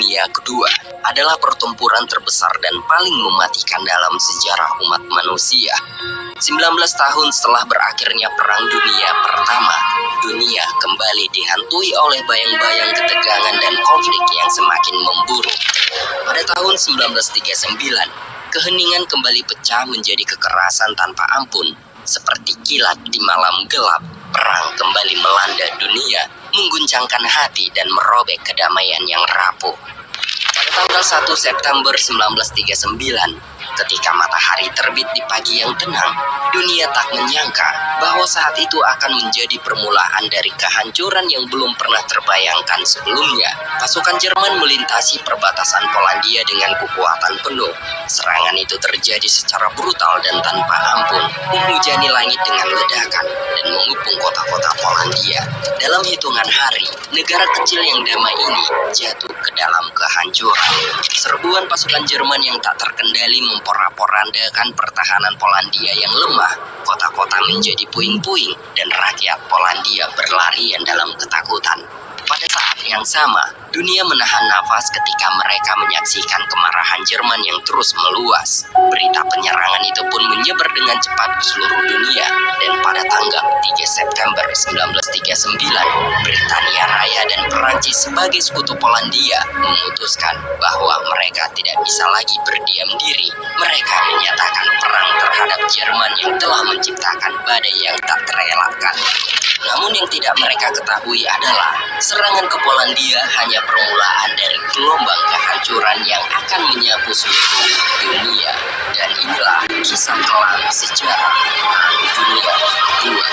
Dunia Kedua adalah pertempuran terbesar dan paling mematikan dalam sejarah umat manusia. 19 tahun setelah berakhirnya Perang Dunia Pertama, dunia kembali dihantui oleh bayang-bayang ketegangan dan konflik yang semakin memburuk. Pada tahun 1939, keheningan kembali pecah menjadi kekerasan tanpa ampun. Seperti kilat di malam gelap, perang kembali melanda dunia, mengguncangkan hati dan merobek kedamaian yang rapuh. Pada tanggal 1 September 1939, ketika matahari terbit di pagi yang tenang, dunia tak menyangka bahwa saat itu akan menjadi permulaan dari kehancuran yang belum pernah terbayangkan sebelumnya. Pasukan Jerman melintasi perbatasan Polandia dengan kekuatan penuh. Serangan itu terjadi secara brutal dan tanpa ampun, menghujani langit dengan ledakan dan mengepung kota-kota Polandia. Dalam hitungan hari, negara kecil yang damai ini jatuh ke dalam kehancuran. Serbuan pasukan Jerman yang tak terkendali memporak-porandakan pertahanan Polandia yang lemah. Kota-kota menjadi puing-puing dan rakyat Polandia berlarian dalam ketakutan. Pada saat yang sama, dunia menahan nafas ketika mereka menyaksikan kemarahan Jerman yang terus meluas. Berita penyerangan itu pun menyebar dengan cepat ke seluruh dunia, dan pada tanggal 3 September 1939, Britania Raya dan Perancis sebagai sekutu Polandia memutuskan bahwa mereka tidak bisa lagi berdiam diri. Mereka menyatakan perang terhadap Jerman yang telah menciptakan badai yang tak terelakkan. Namun yang tidak mereka ketahui adalah serangan ke Polandia hanya permulaan dari gelombang kehancuran yang akan menyapu seluruh dunia. Dan inilah kisah kelam sejarah Perang Dunia Kedua.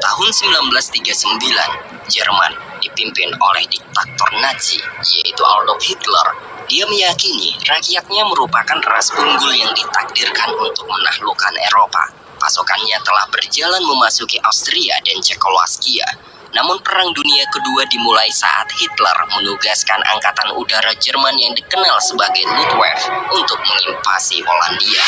Tahun 1939, Jerman dipimpin oleh diktator Nazi, yaitu Adolf Hitler. Dia meyakini rakyatnya merupakan ras unggul yang ditakdirkan untuk menaklukkan Eropa. Pasukannya telah berjalan memasuki Austria dan Cekoslowakia. Namun Perang Dunia Kedua dimulai saat Hitler menugaskan angkatan udara Jerman yang dikenal sebagai Luftwaffe untuk menginvasi Polandia.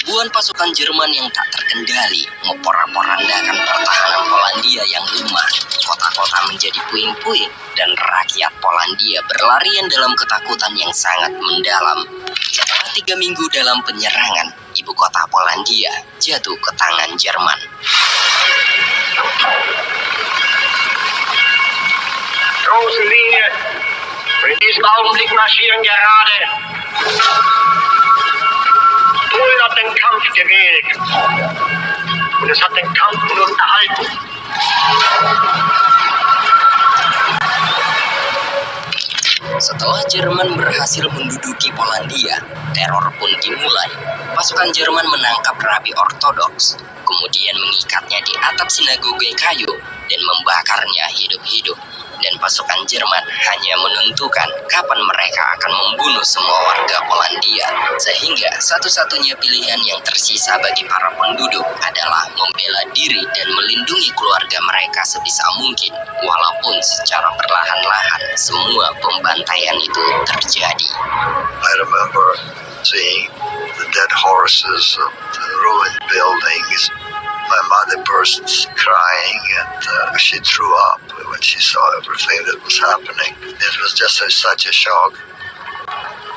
Serbuan pasukan Jerman yang tak terkendali memporak-porandakan pertahanan Polandia yang lemah. Kota-kota menjadi puing-puing dan rakyat Polandia berlarian dalam ketakutan yang sangat mendalam. Setelah 3 minggu dalam penyerangan, ibu kota Polandia jatuh ke tangan Jerman. Große Linie, in diesem Augenblick marschieren gerade. Polen hat den Kampf gewählt und es hat den Kampf nun erhalten. Setelah Jerman berhasil menduduki Polandia, teror pun dimulai. Pasukan Jerman menangkap rabi ortodoks, kemudian mengikatnya di atap sinagoge kayu dan membakarnya hidup-hidup. Dan pasukan Jerman hanya menentukan kapan mereka akan membunuh semua warga Polandia. Sehingga satu-satunya pilihan yang tersisa bagi para penduduk adalah membela diri dan melindungi keluarga mereka sebisa mungkin. Walaupun secara perlahan-lahan semua pembantaian itu terjadi. I remember seeing the dead horses of the ruined buildings. My mother burst crying and she threw up when she saw everything that was happening. It was just such a shock.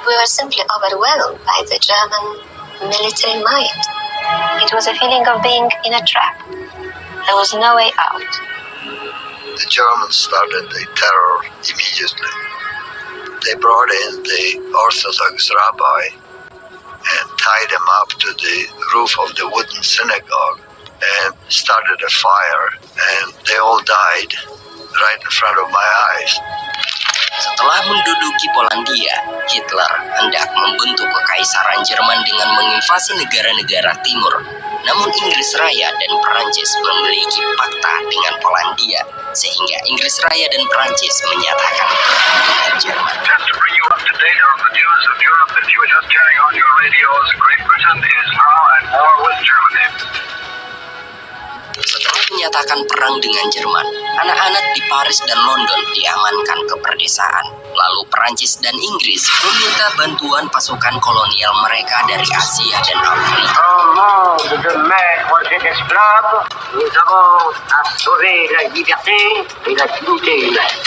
We were simply overwhelmed by the German military might. It was a feeling of being in a trap. There was no way out. The Germans started the terror immediately. They brought in the Orthodox rabbi and tied him up to the roof of the wooden synagogue and started a fire, and they all died right in front of my eyes. Setelah menduduki Polandia, Hitler hendak membentuk kekaisaran Jerman dengan menginvasi negara-negara timur. Namun Inggris Raya dan Perancis memiliki pakta dengan Polandia, sehingga Inggris Raya dan Perancis menyatakan perang dengan Jerman. Just to bring you up to date on the news of Europe, if you were just carrying on your radios, Great Britain is now at war with Germany. Setelah menyatakan perang dengan Jerman, Anak-anak di Paris dan London diamankan ke perdesaan. Lalu Perancis dan Inggris meminta bantuan pasukan kolonial mereka dari Asia dan Afrika. Au nom de maître et d'esclaves, nous avons à sauver la liberté et la dignité humaine.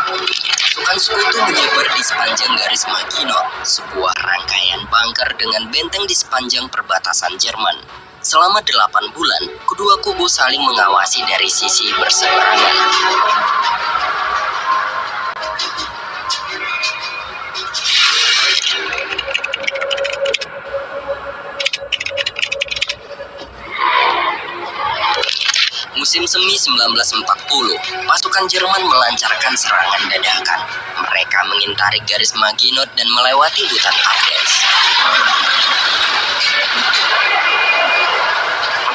Pasukan sekutu menyebar di sepanjang garis Maginot, sebuah rangkaian bunker dengan benteng di sepanjang perbatasan Jerman. Selama 8 bulan, kedua kubu saling mengawasi dari sisi berseberangan. Musim semi 1940, pasukan Jerman melancarkan serangan dadakan. Mereka mengintari garis Maginot dan melewati hutan Ardennes.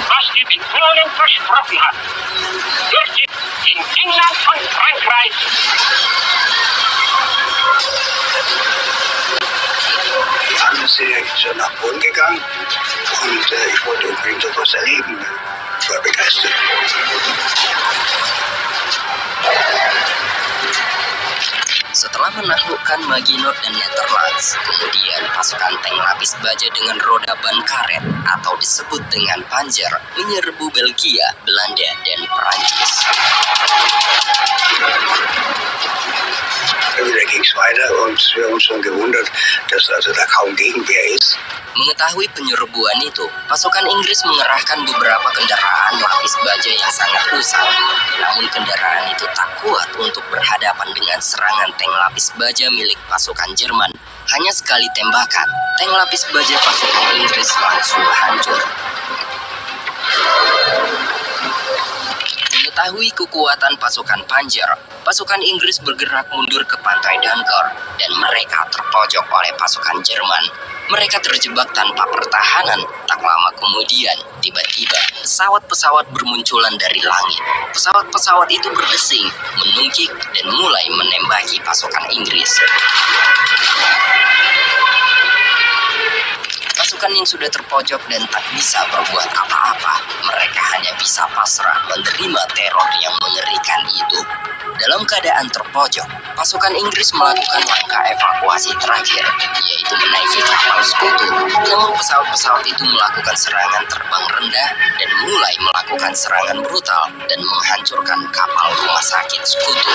Was die Befehlung versprochen hat, wird sie in England und Frankreich Alles ist nach Bonn gegangen und ich wollte unbedingt etwas erleben. Ich war begeistert. Setelah menaklukkan Maginot dan Netherlands, kemudian pasukan tank lapis baja dengan roda ban karet atau disebut dengan Panzer menyerbu Belgia, Belanda, dan Perancis. Wieder ging es weiter und wir haben uns schon gewundert, dass also da kaum Gegenwehr ist. Mengetahui penyerbuan itu, pasukan Inggris mengerahkan beberapa kendaraan lapis baja yang sangat usang. Namun kendaraan itu tak kuat untuk berhadapan dengan serangan tank lapis baja milik pasukan Jerman. Hanya sekali tembakan, tank lapis baja pasukan Inggris langsung hancur. Mengetahui kekuatan pasukan Panzer, pasukan Inggris bergerak mundur ke pantai Dunkirk dan mereka terpojok oleh pasukan Jerman. Mereka terjebak tanpa pertahanan. Tak lama kemudian, tiba-tiba pesawat-pesawat bermunculan dari langit. Pesawat-pesawat itu berdesing, menungkik, dan mulai menembaki pasukan Inggris. Pasukan yang sudah terpojok dan tak bisa berbuat apa-apa, mereka hanya bisa pasrah menerima teror yang mengerikan itu. Dalam keadaan terpojok, pasukan Inggris melakukan langkah evakuasi terakhir, yaitu menaiki kapal sekutu. Namun pesawat-pesawat itu melakukan serangan terbang rendah dan mulai melakukan serangan brutal dan menghancurkan kapal rumah sakit sekutu.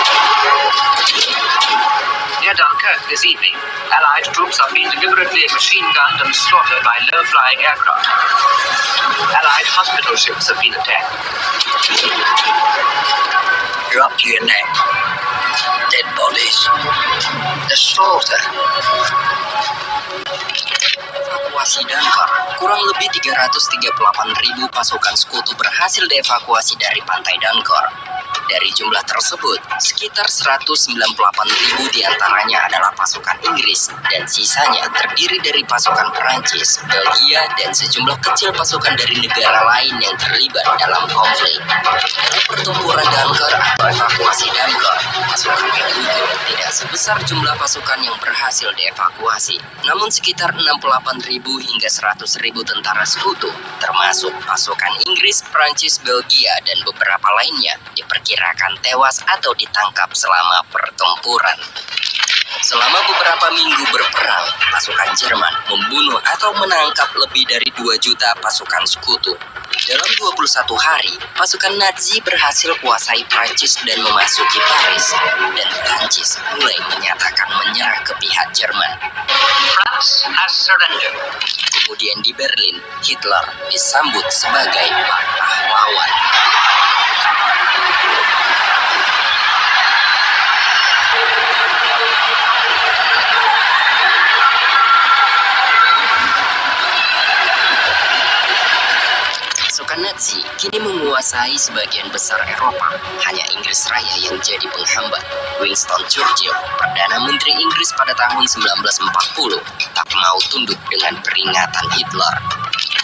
Near Dunkirk this evening, Allied troops are being deliberately machine-gunned and slaughtered by low-flying aircraft. Allied hospital ships have been attacked. You're up to your neck. Dead bodies. The slaughter. Evakuasi Dunkirk, kurang lebih 338.000 pasukan sekutu berhasil dievakuasi dari pantai Dunkirk. Dari jumlah tersebut, sekitar 198.000 diantaranya adalah pasukan Inggris dan sisanya terdiri dari pasukan Perancis, Belgia, dan sejumlah kecil pasukan dari negara lain yang terlibat dalam konflik. Dalam pertempuran Dunkirk atau evakuasi Dunkirk, pasukan yang gugur tidak sebesar jumlah pasukan yang berhasil dievakuasi, namun sekitar 68.000 hingga 100.000 tentara sekutu, termasuk pasukan Inggris, Perancis, Belgia, dan beberapa lainnya, diperkirakan tewas atau ditangkap selama pertempuran. Selama beberapa minggu berperang, pasukan Jerman membunuh atau menangkap lebih dari 2 juta pasukan sekutu. Dalam 21 hari, pasukan Nazi berhasil kuasai Prancis dan memasuki Paris, dan Prancis mulai menyatakan menyerah ke pihak Jerman. France has surrendered. Kemudian di Berlin, Hitler disambut sebagai pahlawan. Pasukan Nazi kini menguasai sebagian besar Eropa. Hanya Inggris Raya yang jadi penghambat. Winston Churchill, Perdana Menteri Inggris pada tahun 1940, tak mau tunduk dengan peringatan Hitler.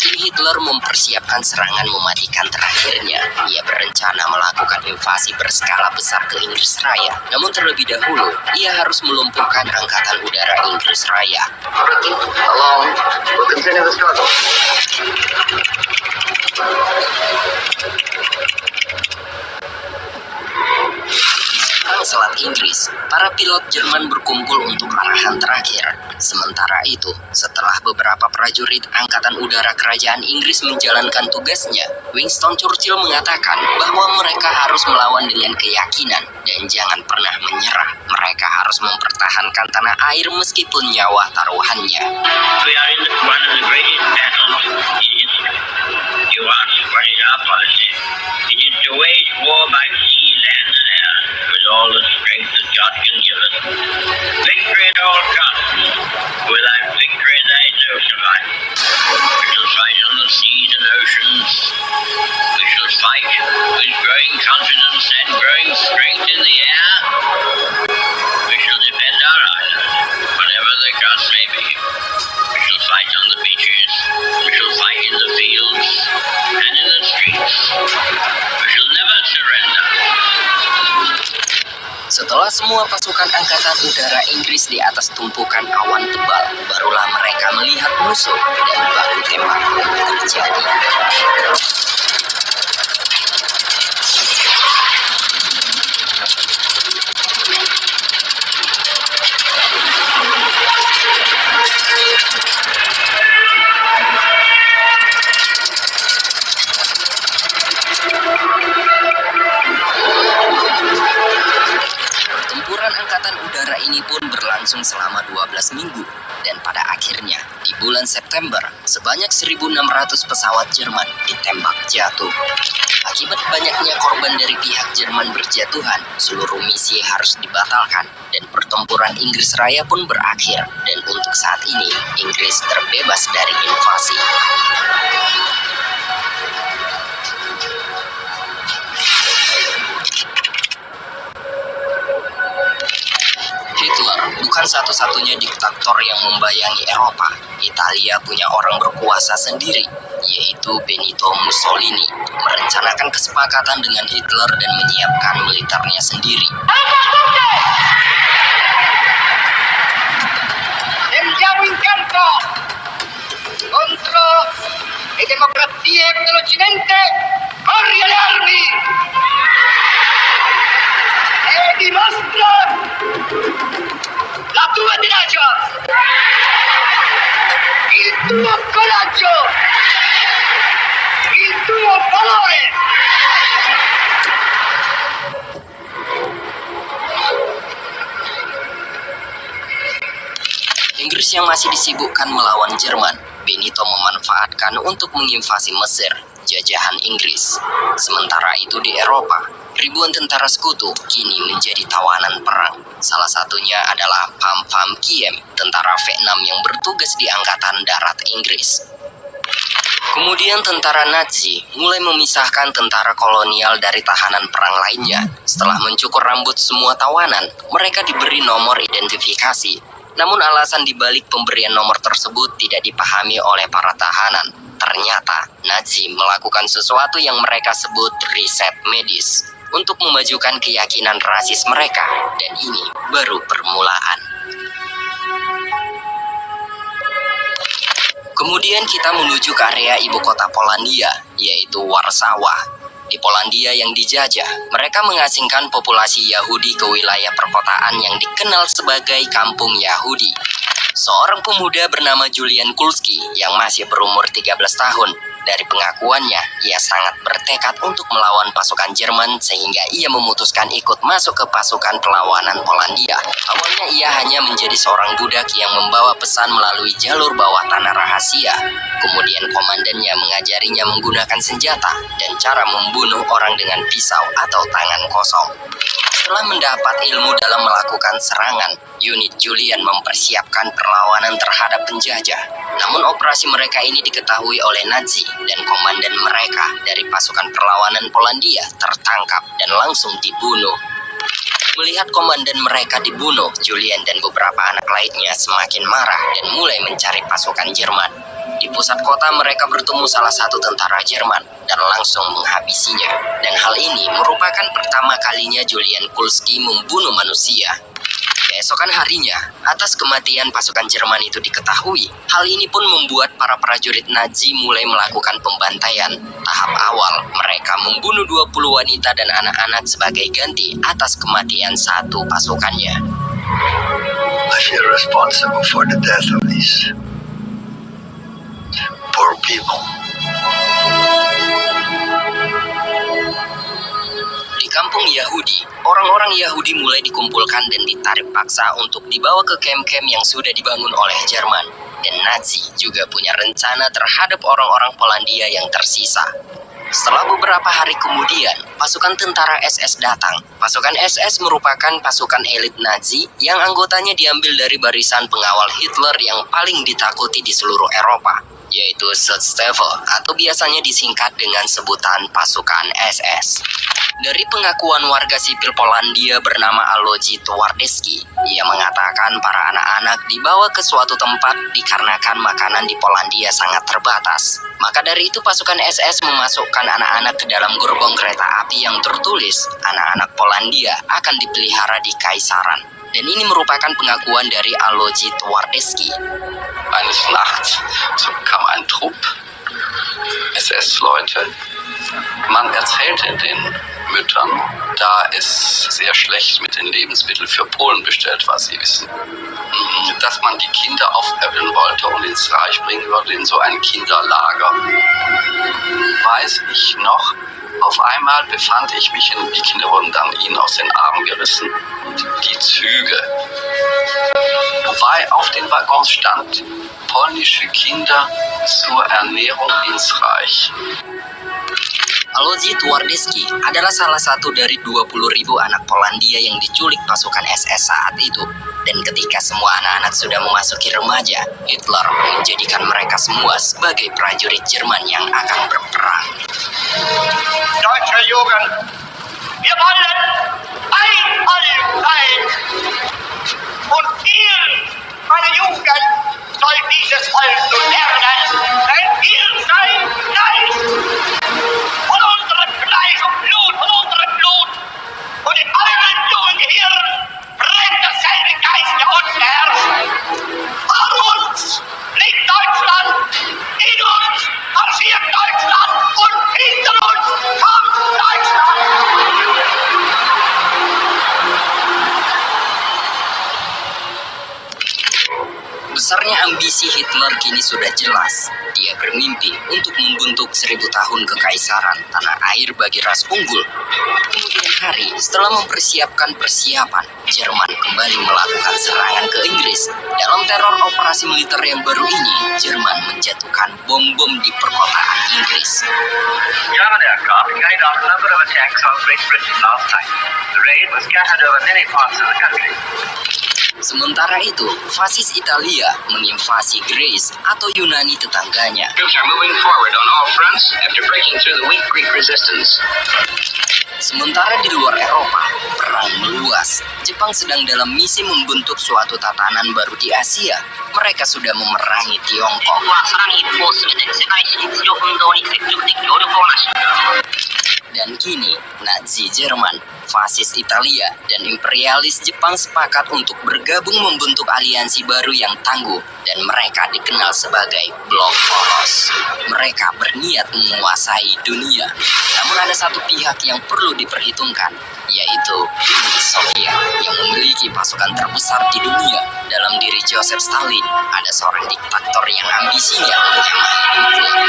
Kini Hitler mempersiapkan serangan mematikan terakhirnya. Ia berencana melakukan invasi berskala besar ke Inggris Raya. Namun terlebih dahulu, ia harus melumpuhkan Angkatan Udara Inggris Raya. Britain alone will continue the struggle. Perang Selat Inggris, para pilot Jerman berkumpul untuk arahan terakhir. Sementara itu, setelah beberapa prajurit Angkatan Udara Kerajaan Inggris menjalankan tugasnya, Winston Churchill mengatakan bahwa mereka harus melawan dengan keyakinan dan jangan pernah menyerah. Mereka harus mempertahankan tanah air meskipun nyawa taruhannya. We are in one of the greatest battles in history. You ask, what is our policy? It is to wage war by sea, land, and air, with all the strength that God can give us. Victory at all costs. Without victory, there is no survival. We shall fight on the seas and oceans. We shall fight with growing confidence and growing strength in the air. We shall defend our island, whatever the cost may be. We shall fight on the beaches. We shall fight in the fields and in the streets. We shall never surrender. Setelah semua pasukan Angkatan Udara Inggris di atas tumpukan awan tebal, barulah mereka melihat musuh dan baku tembak pun terjadi. Pertempuran Angkatan Udara ini pun berlangsung selama 12 minggu dan pada akhirnya di bulan September sebanyak 1.600 pesawat Jerman ditembak jatuh. Akibat banyaknya korban dari pihak Jerman berjatuhan, seluruh misi harus dibatalkan dan pertempuran Inggris Raya pun berakhir dan untuk saat ini Inggris terbebas dari invasi. Hitler bukan satu-satunya diktator yang membayangi Eropa. Italia punya orang berkuasa sendiri, yaitu Benito Mussolini, merencanakan kesepakatan dengan Hitler dan menyiapkan militernya sendiri. Andiamo in campo contro le democrazie dell'Occidente. Corri alle armi e dimostra la tua tenacia, il tuo coraggio, il tuo valore. Inggris yang masih disibukkan melawan Jerman, Benito memanfaatkan untuk menginvasi Mesir, jajahan Inggris. Sementara itu di Eropa, ribuan tentara sekutu kini menjadi tawanan perang. Salah satunya adalah Pham Pham Kiem, tentara V6 yang bertugas di Angkatan Darat Inggris. Kemudian tentara Nazi mulai memisahkan tentara kolonial dari tahanan perang lainnya. Setelah mencukur rambut semua tawanan, mereka diberi nomor identifikasi. Namun alasan dibalik pemberian nomor tersebut tidak dipahami oleh para tahanan. Ternyata Nazi melakukan sesuatu yang mereka sebut riset medis untuk memajukan keyakinan rasis mereka, dan ini baru permulaan. Kemudian kita menuju ke area ibu kota Polandia, yaitu Warsawa. Di Polandia yang dijajah, mereka mengasingkan populasi Yahudi ke wilayah perkotaan yang dikenal sebagai Kampung Yahudi. Seorang pemuda bernama Julian Kulski yang masih berumur 13 tahun. Dari pengakuannya, ia sangat bertekad untuk melawan pasukan Jerman sehingga ia memutuskan ikut masuk ke pasukan perlawanan Polandia. Awalnya ia hanya menjadi seorang budak yang membawa pesan melalui jalur bawah tanah rahasia. Kemudian komandannya mengajarinya menggunakan senjata dan cara membunuh orang dengan pisau atau tangan kosong. Setelah mendapat ilmu dalam melakukan serangan, unit Julian mempersiapkan perlawanan terhadap penjajah. Namun operasi mereka ini diketahui oleh Nazi dan komandan mereka dari pasukan perlawanan Polandia tertangkap dan langsung dibunuh. Melihat komandan mereka dibunuh, Julian dan beberapa anak lainnya semakin marah dan mulai mencari pasukan Jerman. Di pusat kota mereka bertemu salah satu tentara Jerman dan langsung menghabisinya. Dan hal ini merupakan pertama kalinya Julian Kulski membunuh manusia. Keesokan harinya, atas kematian pasukan Jerman itu diketahui. Hal ini pun membuat para prajurit Nazi mulai melakukan pembantaian. Tahap awal, mereka membunuh 20 wanita dan anak-anak sebagai ganti atas kematian satu pasukannya. I feel responsible for the death of these poor people. Di kampung Yahudi, orang-orang Yahudi mulai dikumpulkan dan ditarik paksa untuk dibawa ke kem-kem yang sudah dibangun oleh Jerman. Dan Nazi juga punya rencana terhadap orang-orang Polandia yang tersisa. Setelah beberapa hari kemudian, pasukan tentara SS datang. Pasukan SS merupakan pasukan elit Nazi yang anggotanya diambil dari barisan pengawal Hitler yang paling ditakuti di seluruh Eropa, yaitu Schutzstaffel atau biasanya disingkat dengan sebutan pasukan SS. Dari pengakuan warga sipil Polandia bernama Aloji Twardowski, ia mengatakan para anak-anak dibawa ke suatu tempat dikarenakan makanan di Polandia sangat terbatas. Maka dari itu pasukan SS memasukkan anak-anak ke dalam gerbong kereta api yang tertulis anak-anak Polandia akan dipelihara di Kaisaran. Dan ini merupakan pengakuan dari Aloji Twardowski. Eines Nachts kam ein Trupp SS-Leute. Man erzählte den Müttern, da es sehr schlecht mit den Lebensmitteln für Polen bestellt war, Sie wissen, dass man die Kinder aufpäppeln wollte und ins Reich bringen würde, in so ein Kinderlager. Weiß ich noch, auf einmal befand ich mich die Kinder wurden dann ihnen aus den Armen gerissen. Die Züge. Wobei auf den Waggons stand, polnische Kinder zur Ernährung ins Reich. Aloji Twardowski adalah salah satu dari 20.000 anak Polandia yang diculik pasukan SS saat itu. Dan ketika semua anak-anak sudah memasuki remaja, Hitler menjadikan mereka semua sebagai prajurit Jerman yang akan berperang. Deutsche Jugend, wir wollen Einhalt sein. Und ihr, meine Jugend, soll dieses Volk nun lernen, denn ihr seid Fleisch. Von unserem Fleisch und Blut, von unserem Blut. Und in eurem jungen Gehirn brennt dasselbe Geist, der uns beherrscht. Vor uns liegt Deutschland, in uns marschiert Deutschland und hinter uns kommt Deutschland. Besarnya ambisi Hitler kini sudah jelas. Dia bermimpi untuk membentuk 1000 tahun kekaisaran tanah air bagi ras unggul. Kemudian hari, setelah mempersiapkan persiapan, Jerman kembali melakukan serangan ke Inggris. Dalam teror operasi militer yang baru ini, Jerman menjatuhkan bom-bom di perkotaan Inggris. German aircraft carried out a number of attacks on Great Britain last night. The raid was scattered over many parts of the country. Sementara itu, fasis Italia menginvasi Greece atau Yunani tetangganya. Troops are moving forward on all fronts after breaking through the weak Greek resistance. Sementara di luar Eropa, perang meluas. Jepang sedang dalam misi membentuk suatu tatanan baru di Asia. Mereka sudah memerangi Tiongkok. Dan kini, Nazi Jerman, fasis Italia, dan imperialis Jepang sepakat untuk bergabung membentuk aliansi baru yang tangguh, dan mereka dikenal sebagai Blok Poros. Mereka berniat menguasai dunia. Namun ada satu pihak yang perlu diperhitungkan, yaitu Uni Soviet yang memiliki pasukan terbesar di dunia. Dalam diri Joseph Stalin, ada seorang diktator yang ambisinya menyamai Hitler.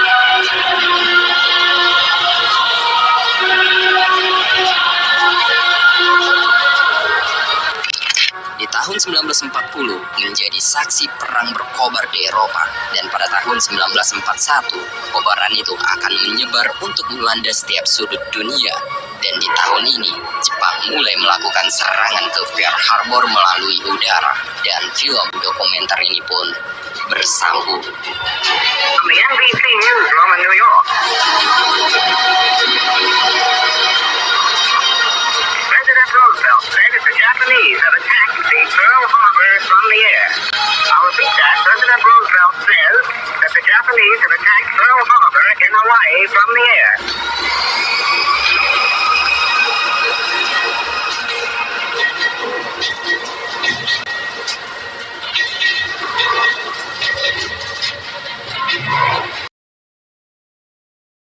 Di tahun 1940 menjadi saksi perang berkobar di Eropa, dan pada tahun 1941 kobaran itu akan menyebar untuk melanda setiap sudut dunia. Dan di tahun ini Jepang mulai melakukan serangan ke Pearl Harbor melalui udara, dan film dokumenter ini pun bersambung. From the NBC newsroom in New York. President Roosevelt said that the Japanese have attacked the Pearl Harbor from the air. I'll repeat that. President Roosevelt says that the Japanese have attacked Pearl Harbor in Hawaii from the air.